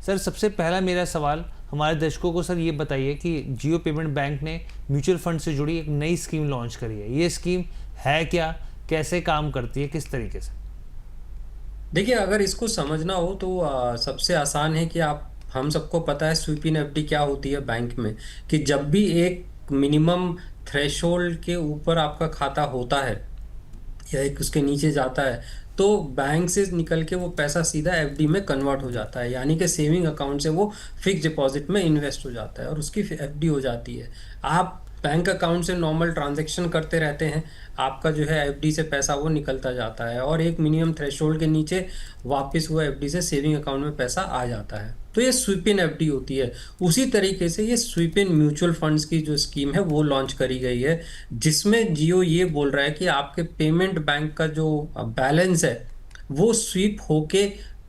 Sir सबसे पहला मेरा सवाल हमारे दर्शकों को सर ये बताइए कि जियो पेमेंट बैंक ने म्यूचुअल फंड से जुड़ी एक नई स्कीम लॉन्च करी है। ये स्कीम है क्या, कैसे काम करती है, किस तरीके से? देखिए, अगर इसको समझना हो तो सबसे आसान है कि आप हम सबको पता है स्वीप इन एफडी क्या होती है बैंक में। कि जब भी एक मिनिमम थ्रेशोल्ड के ऊपर आपका खाता होता है या एक उसके नीचे जाता है, तो बैंक से निकल के वो पैसा सीधा एफडी में कन्वर्ट हो जाता है, यानी कि सेविंग अकाउंट से वो फिक्स डिपॉजिट में इन्वेस्ट हो जाता है और उसकी एफडी हो जाती है। आप बैंक अकाउंट से नॉर्मल ट्रांजैक्शन करते रहते हैं, आपका जो है एफडी से पैसा वो निकलता जाता है और एक मिनिमम थ्रेशोल्ड के नीचे वापस वो एफडी से सेविंग अकाउंट में पैसा आ जाता है। तो ये स्वीप इन एफडी होती है। उसी तरीके से ये स्वीप इन म्यूचुअल फंड्स की जो स्कीम है वो लॉन्च करी गई है, जिसमें जियो ये बोल रहा है कि आपके पेमेंट बैंक का जो बैलेंस है वो स्वीप होके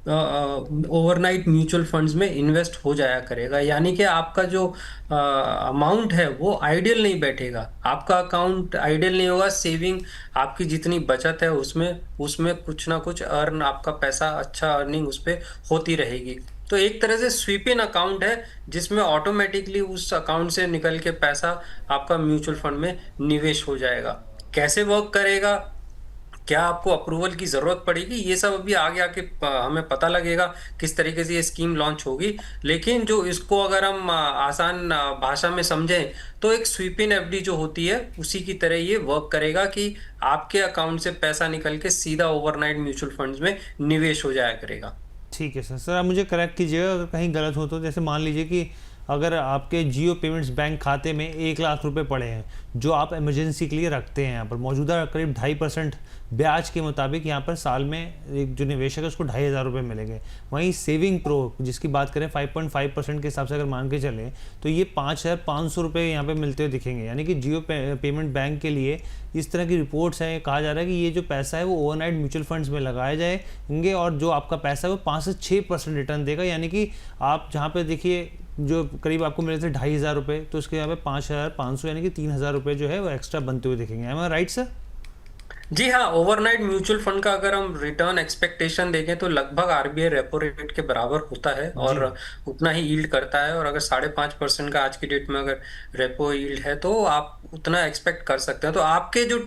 ओवरनाइट म्यूचुअल फंड्स में इन्वेस्ट हो जाया करेगा। यानी कि आपका जो अमाउंट है वो आइडियल नहीं बैठेगा, आपका अकाउंट आइडियल नहीं होगा। सेविंग आपकी जितनी बचत है उसमें उसमें कुछ ना कुछ अर्न, आपका पैसा अच्छा अर्निंग उस पर होती रहेगी। तो एक तरह से स्वीप इन अकाउंट है जिसमें ऑटोमेटिकली उस अकाउंट से निकल के पैसा आपका म्यूचुअल फंड में निवेश हो जाएगा। कैसे वर्क करेगा, क्या आपको अप्रूवल की जरूरत पड़ेगी, ये सब अभी आगे आके हमें पता लगेगा किस तरीके से ये स्कीम लॉन्च होगी। लेकिन जो इसको अगर हम आसान भाषा में समझें तो एक स्वीप इन एफडी जो होती है उसी की तरह ये वर्क करेगा कि आपके अकाउंट से पैसा निकल के सीधा ओवरनाइट म्यूचुअल फंड्स में निवेश हो जाया करेगा। ठीक है सर। सर आप मुझे करेक्ट कीजिएगा अगर कहीं गलत हो तो। जैसे मान लीजिए कि अगर आपके जियो पेमेंट्स बैंक खाते में 1 लाख रुपए पड़े हैं जो आप इमरजेंसी के लिए रखते हैं, यहाँ पर मौजूदा करीब 2.5% ब्याज के मुताबिक यहाँ पर साल में एक जो निवेशक है उसको 2,500 रुपये मिलेंगे। वहीं सेविंग प्रो जिसकी बात करें 5.5% के हिसाब से अगर मान के चलें तो ये 5,500 रुपये यहाँ पे मिलते हुए दिखेंगे। यानी कि जियो पेमेंट बैंक के लिए इस तरह की रिपोर्ट्स हैं, कहा जा रहा है कि ये जो पैसा है वो ओवरनाइट म्यूचुअल फंड्स में लगाए जाएंगे और जो आपका पैसा है वो 5 से 6% रिटर्न देगा। यानी कि आप जहाँ पे देखिए जो करीब आपको मिले थे 2,500 रुपये, तो उसके यहाँ पे 5,500 यानी कि 3,000 रुपये जो है वो एक्स्ट्रा बनते हुए दिखेंगे। एम आई राइट सर? जी हाँ, ओवरनाइट म्यूचुअल फंड का अगर हम रिटर्न एक्सपेक्टेशन देखें तो लगभग आरबीआई रेपो रेट के बराबर होता है और जी उतना ही यील्ड करता है। और अगर 5.5% का आज की डेट में अगर रेपो यील्ड है तो आप उतना एक्सपेक्ट कर सकते हैं। तो आपके जो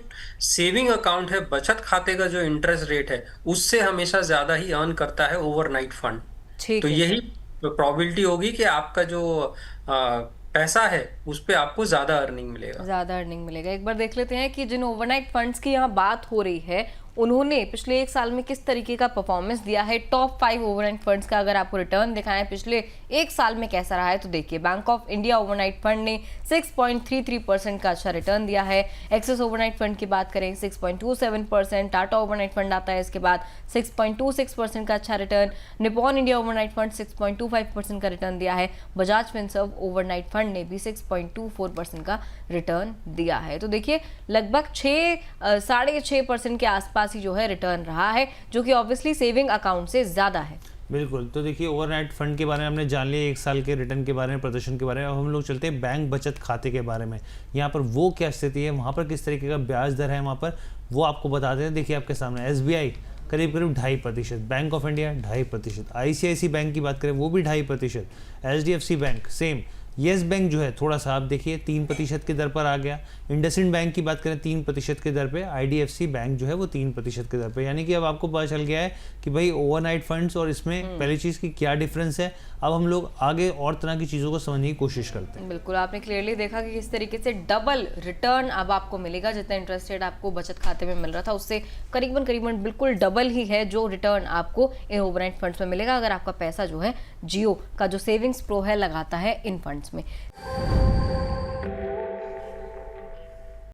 सेविंग अकाउंट है, बचत खाते का जो इंटरेस्ट रेट है उससे हमेशा ज्यादा ही अर्न करता है ओवरनाइट फंड। तो ठीक है यही सर। प्रोबेबिलिटी होगी कि आपका जो पैसा है उस पे आपको ज्यादा अर्निंग मिलेगा। ज़्यादा अर्निंग मिलेगा। एक बार देख लेते हैं कि जिन ओवरनाइट फंड्स की यहाँ बात हो रही है उन्होंने पिछले 1 साल में किस तरीके का परफॉर्मेंस दिया है। टॉप 5 ओवरनाइट फंड्स का अगर आपको रिटर्न दिखाएं पिछले 1 साल में कैसा रहा है तो देखिए, bank of India overnight fund ने 6.33% का अच्छा रिटर्न दिया है। एक्सिस ओवरनाइट फंड की बात करें 6.27%, टाटा ओवरनाइट फंड आता है इसके बाद 6.26% का अच्छा return, Nippon India overnight fund 6.25% का रिटर्न दिया है, बजाज फिनसर्व ओवरनाइट फंड ने भी 6.24% का रिटर्न दिया है। तो देखिए लगभग 6.5% के आसपास ही जो है रिटर्न रहा है, जो कि ऑब्वियसली सेविंग अकाउंट से ज्यादा है। बिल्कुल। तो देखिए ओवरनाइट फंड के बारे में हमने जान लिया, 1 साल के रिटर्न के बारे में, प्रदर्शन के बारे में। अब हम लोग चलते हैं बैंक बचत खाते के बारे में। यहाँ पर वो क्या स्थिति है, वहाँ पर किस तरीके का ब्याज दर है, वहाँ पर वो आपको बताते हैं। देखिए आपके सामने SBI करीब करीब 2.5%, bank of India 2.5%, ICICI bank की बात करें वो भी 2.5%, HDFC bank same, yes bank जो है थोड़ा सा आप देखिए 3% की दर पर आ गया। इंडसइंड बैंक की बात करें 3% की दर पे, IDFC बैंक जो है वो 3% की दर पे। यानी कि अब आपको पता चल गया है कि भाई ओवरनाइट फंड्स और इसमें पहली चीज़ की क्या डिफरेंस है। अब हम लोग आगे और तरह की चीज़ों को समझने की कोशिश करते हैं। बिल्कुल, आपने क्लियरली देखा कि किस तरीके से डबल रिटर्न अब आपको मिलेगा। जितना इंटरेस्ट रेट आपको बचत खाते में मिल रहा था उससे करीबन करीबन बिल्कुल डबल ही है जो रिटर्न आपको इन ओवरनाइट फंड्स में मिलेगा अगर आपका पैसा जो है जियो का जो सेविंग्स प्रो है लगाता है इन फंड्स में।